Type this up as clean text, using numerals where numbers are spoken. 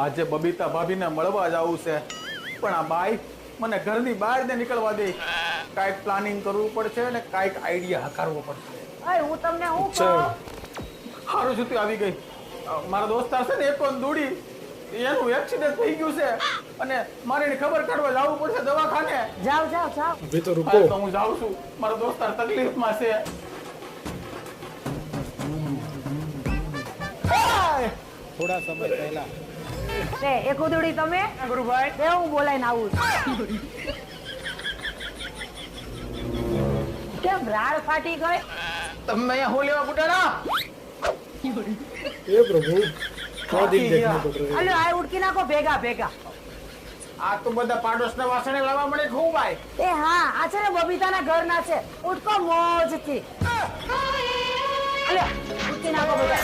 આજે બબીતા ભાભીને મળવા જવું છે, પણ આ બાઈ મને ઘરની બહાર ને નીકળવા દે. કાંઈક પ્લાનિંગ કરવું પડશે ને કાંઈક આઈડિયા હકારવો પડશે. અરે હું તમને શું કહું? સારું છૂટી આવી ગઈ. મારા દોસ્તાર છે ને એક દોડી એનું એક્સિડન્ટ થઈ ગયું છે અને મારે એની ખબર કાઢવા જવું પડશે દવાખાને. જાઓ જાઓ જાઓ. अभी तो रुको. હા, તો હું જાઉં છું. મારો દોસ્તાર તકલીફમાં છે. थोड़ा समय पहला. તે એક ઉદડી તમે ગુરુભાઈ તે હું બોલાઈને આવું છું. કેમ રાડ ફાટી ગઈ? તમે અહીંયા હું લેવા બુટાણા? हे प्रभु क्या दिन देखने पड़ रहे हैं. અલ્યો આ ઉડકી નાખો ભેગા ભેગા. આ તો બધા પાડોશના વાસણે લાવવા મળે ખૂબ ભાઈ. એ હા આ છે ને બબીતાના ઘરના છે. ઉઠકો મોજથી. અલ્યો ઉડકી નાખો ભેગા.